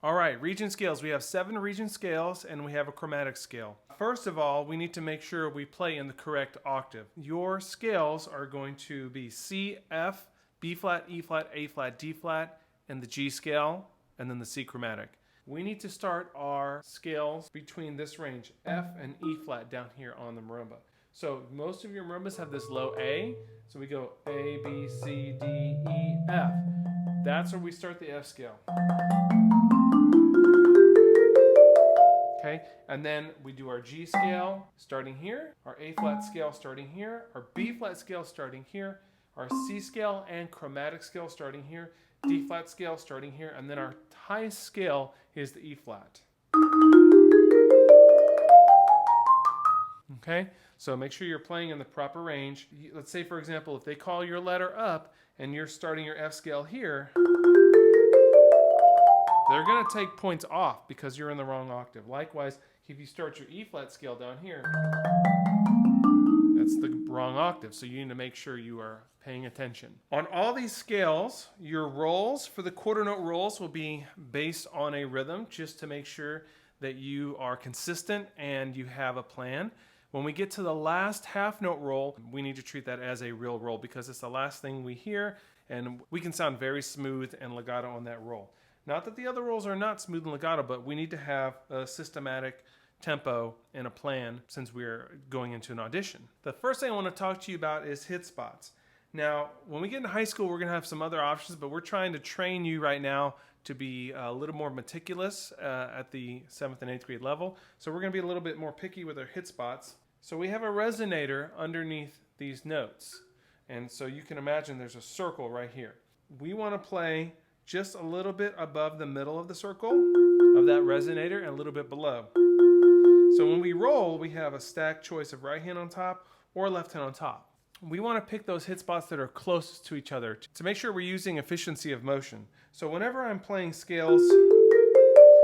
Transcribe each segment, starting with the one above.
All right, region scales. We have 7 region scales and we have a chromatic scale. First of all, we need to make sure we play in the correct octave. Your scales are going to be C, F, B flat, E flat, A flat, D flat, and the G scale, and then the C chromatic. We need to start our scales between this range, F and E flat down here on the marimba. So most of your marimbas have this low A, so we go A, B, C, D, E, F. That's where we start the F scale. Okay, and then we do our G scale starting here, our A flat scale starting here, our B flat scale starting here, our C scale and chromatic scale starting here, D flat scale starting here, and then our highest scale is the E flat. Okay, so make sure you're playing in the proper range. Let's say, for example, if they call your letter up and you're starting your F scale here, they're going to take points off because you're in the wrong octave. Likewise, if you start your E flat scale down here, that's the wrong octave, so you need to make sure you are paying attention. On all these scales, your rolls for the quarter note rolls will be based on a rhythm, just to make sure that you are consistent and you have a plan. When we get to the last half note roll, we need to treat that as a real roll because it's the last thing we hear, and we can sound very smooth and legato on that roll. Not that the other rolls are not smooth and legato, but we need to have a systematic tempo and a plan since we're going into an audition. The first thing I want to talk to you about is hit spots. Now, when we get into high school, we're going to have some other options, but we're trying to train you right now to be a little more meticulous at the 7th and 8th grade level. So we're going to be a little bit more picky with our hit spots. So we have a resonator underneath these notes. And so you can imagine there's a circle right here. We want to play just a little bit above the middle of the circle of that resonator and a little bit below. So when we roll, we have a stacked choice of right hand on top or left hand on top. We want to pick those hit spots that are closest to each other to make sure we're using efficiency of motion. So whenever I'm playing scales,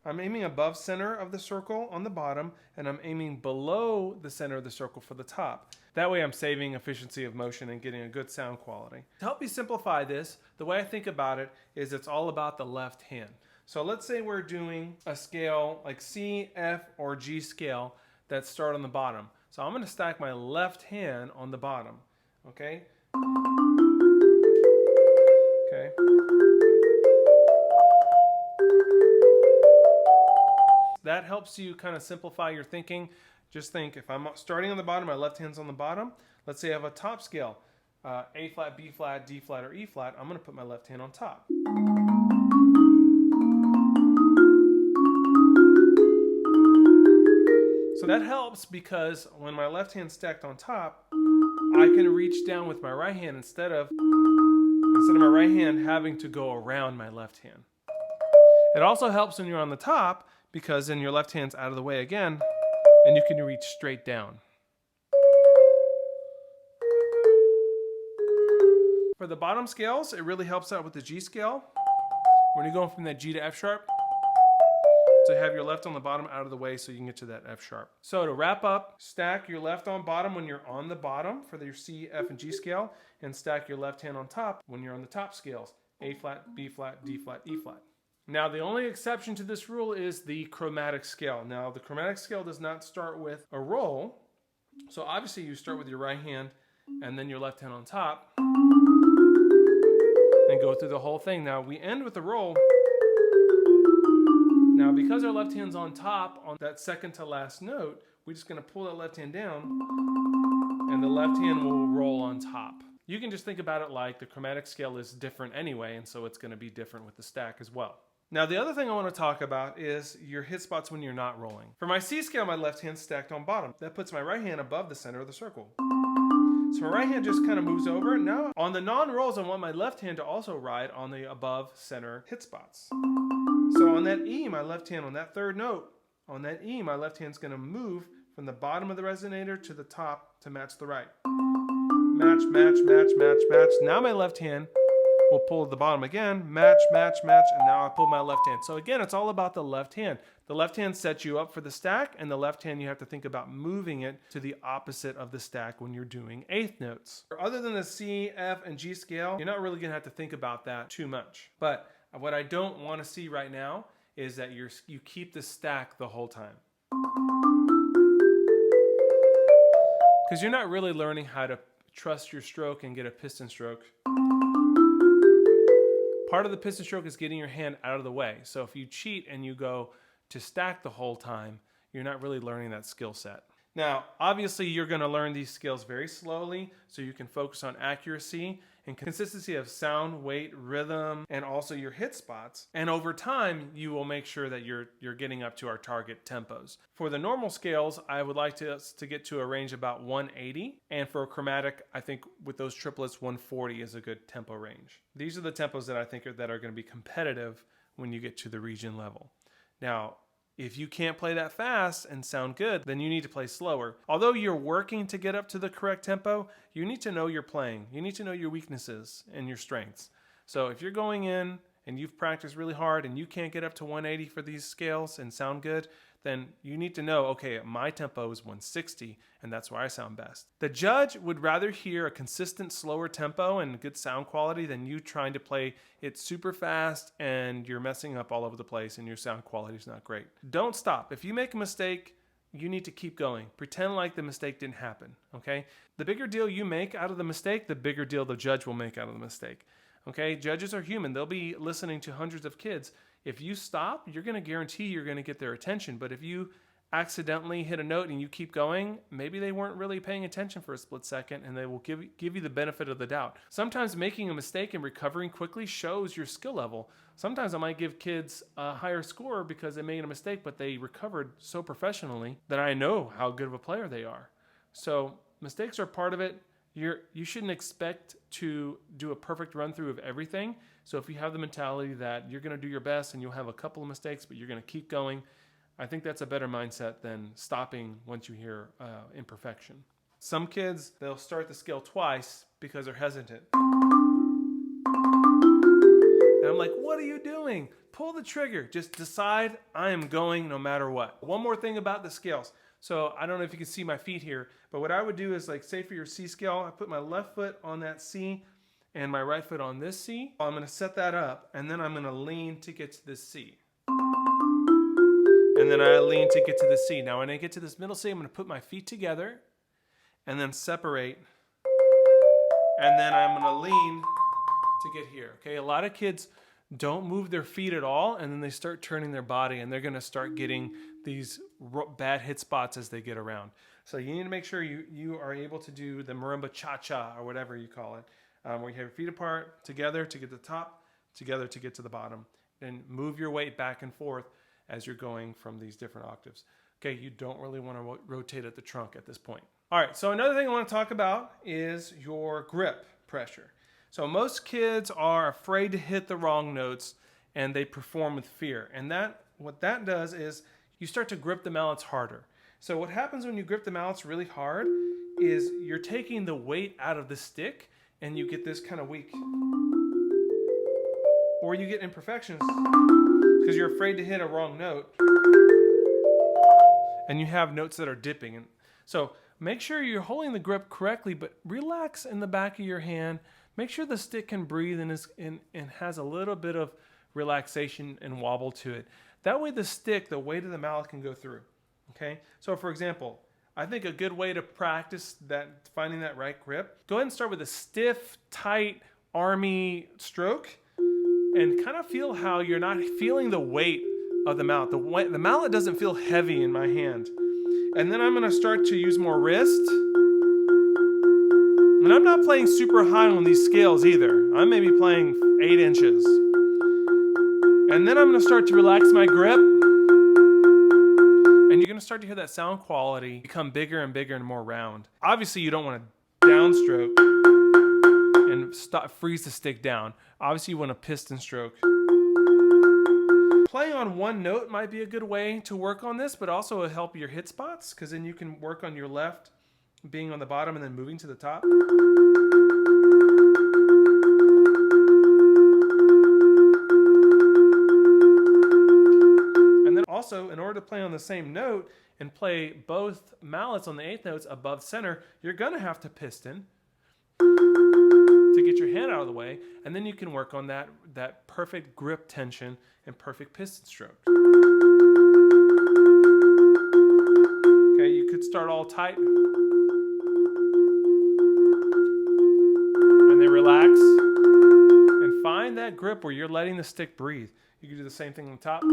I'm aiming above center of the circle on the bottom and I'm aiming below the center of the circle for the top. That way I'm saving efficiency of motion and getting a good sound quality. To help you simplify this, the way I think about it is it's all about the left hand. So let's say we're doing a scale like C, F, or G scale that start on the bottom. So I'm going to stack my left hand on the bottom. Okay? Okay. That helps you kind of simplify your thinking. Just think, if I'm starting on the bottom, my left hand's on the bottom. Let's say I have a top scale, A flat, B flat, D flat, or E flat. I'm going to put my left hand on top. So that helps because when my left hand's stacked on top, I can reach down with my right hand instead of my right hand having to go around my left hand. It also helps when you're on the top because then your left hand's out of the way again, and you can reach straight down. For the bottom scales, it really helps out with the G scale. When you're going from that G to F sharp, to have your left on the bottom out of the way so you can get to that F sharp. So to wrap up, stack your left on bottom when you're on the bottom for your C, F, and G scale, and stack your left hand on top when you're on the top scales, A flat, B flat, D flat, E flat. Now, the only exception to this rule is the chromatic scale. Now, the chromatic scale does not start with a roll. So obviously you start with your right hand and then your left hand on top and go through the whole thing. Now, we end with the roll. Now, because our left hand's on top on that second to last note, we're just going to pull that left hand down and the left hand will roll on top. You can just think about it like the chromatic scale is different anyway, and so it's going to be different with the stack as well. Now, the other thing I want to talk about is your hit spots when you're not rolling. For my C scale, my left hand's stacked on bottom. That puts my right hand above the center of the circle. So my right hand just kind of moves over. Now, on the non-rolls, I want my left hand to also ride on the above center hit spots. So on that E, my left hand, on that third note, on that E, my left hand's going to move from the bottom of the resonator to the top to match the right. Match, match, match, match, match. Now my left hand will pull at the bottom again, match, match, match, and now I pull my left hand. So again, it's all about the left hand. The left hand sets you up for the stack, and the left hand you have to think about moving it to the opposite of the stack when you're doing eighth notes. Other than the C, F, and G scale, you're not really going to have to think about that too much. But what I don't want to see right now is that you keep the stack the whole time. Because you're not really learning how to trust your stroke and get a piston stroke. Part of the piston stroke is getting your hand out of the way. So if you cheat and you go to stack the whole time, you're not really learning that skill set. Now, obviously, you're going to learn these skills very slowly so you can focus on accuracy and consistency of sound, weight, rhythm, and also your hit spots. And over time, you will make sure that you're getting up to our target tempos. For the normal scales, I would like us to get to a range about 180. And for a chromatic, I think with those triplets, 140 is a good tempo range. These are the tempos that I think are going to be competitive when you get to the region level. Now, if you can't play that fast and sound good, then you need to play slower. Although you're working to get up to the correct tempo, you need to know your playing. You need to know your weaknesses and your strengths. So if you're going in and you've practiced really hard and you can't get up to 180 for these scales and sound good, then you need to know, okay, my tempo is 160 and that's where I sound best. The judge would rather hear a consistent slower tempo and good sound quality than you trying to play it super fast and you're messing up all over the place and your sound quality is not great. Don't stop. If you make a mistake, you need to keep going. Pretend like the mistake didn't happen, okay? The bigger deal you make out of the mistake, the bigger deal the judge will make out of the mistake. Okay, judges are human. They'll be listening to hundreds of kids. If you stop, you're going to guarantee you're going to get their attention. But if you accidentally hit a note and you keep going, maybe they weren't really paying attention for a split second and they will give you the benefit of the doubt. Sometimes making a mistake and recovering quickly shows your skill level. Sometimes I might give kids a higher score because they made a mistake, but they recovered so professionally that I know how good of a player they are. So mistakes are part of it. You shouldn't expect to do a perfect run through of everything. So if you have the mentality that you're going to do your best and you'll have a couple of mistakes, but you're going to keep going, I think that's a better mindset than stopping once you hear imperfection. Some kids, they'll start the scale twice because they're hesitant. And I'm like, what are you doing? Pull the trigger. Just decide I am going no matter what. One more thing about the scales. So I don't know if you can see my feet here, but what I would do is, like, say for your C scale, I put my left foot on that C and my right foot on this C. I'm going to set that up and then I'm going to lean to get to this C. And then I lean to get to the C. Now when I get to this middle C, I'm going to put my feet together and then separate. And then I'm going to lean to get here. Okay, a lot of kids don't move their feet at all, and then they start turning their body, and they're going to start getting these bad hit spots as they get around. So you need to make sure you are able to do the marimba cha-cha, or whatever you call it, where you have your feet apart, together to get to the top, together to get to the bottom. Then move your weight back and forth as you're going from these different octaves. Okay, you don't really want to rotate at the trunk at this point. All right, so another thing I want to talk about is your grip pressure. So most kids are afraid to hit the wrong notes and they perform with fear. And what that does is you start to grip the mallets harder. So what happens when you grip the mallets really hard is you're taking the weight out of the stick and you get this kind of weak. Or you get imperfections because you're afraid to hit a wrong note and you have notes that are dipping. And so make sure you're holding the grip correctly, but relax in the back of your hand. Make sure the stick can breathe and has a little bit of relaxation and wobble to it. That way the stick, the weight of the mallet can go through. Okay? So for example, I think a good way to practice finding that right grip, go ahead and start with a stiff, tight, army stroke and kind of feel how you're not feeling the weight of the mallet. The mallet doesn't feel heavy in my hand. And then I'm going to start to use more wrist. And I'm not playing super high on these scales either. I may be playing 8 inches. And then I'm going to start to relax my grip. And you're going to start to hear that sound quality become bigger and bigger and more round. Obviously, you don't want to downstroke and freeze the stick down. Obviously, you want a piston stroke. Playing on one note might be a good way to work on this, but also it'll help your hit spots, because then you can work on your left being on the bottom and then moving to the top. And then also, in order to play on the same note and play both mallets on the 8th notes above center, you're going to have to piston to get your your hand out of the way, and then you can work on that perfect grip tension and perfect piston stroke. Okay, you could start all tight and then relax and find that grip where you're letting the stick breathe. You can do the same thing on the top.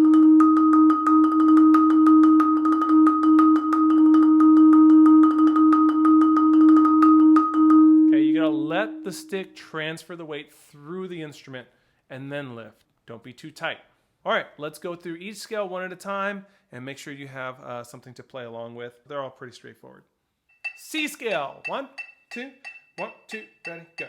Okay, you gotta let the stick transfer the weight through the instrument and then lift. Don't be too tight. All right, let's go through each scale one at a time and make sure you have something to play along with. They're all pretty straightforward. C scale, 1, 2, 1, 2, ready, go.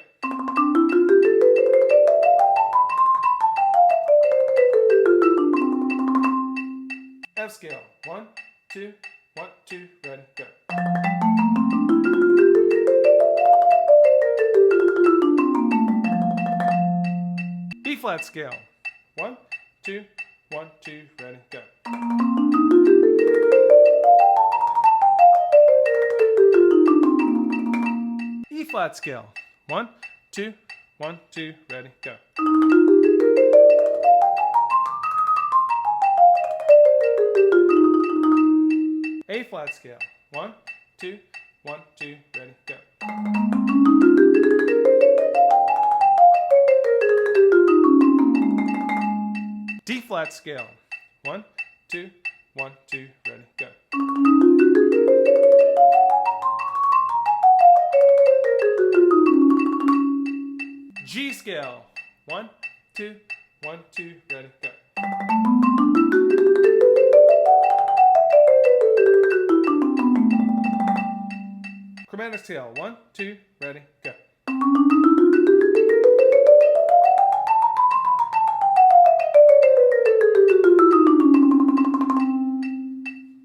F scale, 1, 2, 1, 2, ready, go. B flat scale, 1, 2, 1, 2, ready, go. E flat scale, 1, 2, 1, 2, ready, go. A flat scale, 1, 2, 1, 2, ready, go. D flat scale, 1, 2, 1, 2, ready, go. G scale, 1, 2, 1, 2, ready, go. Chromatic scale, 1, 2,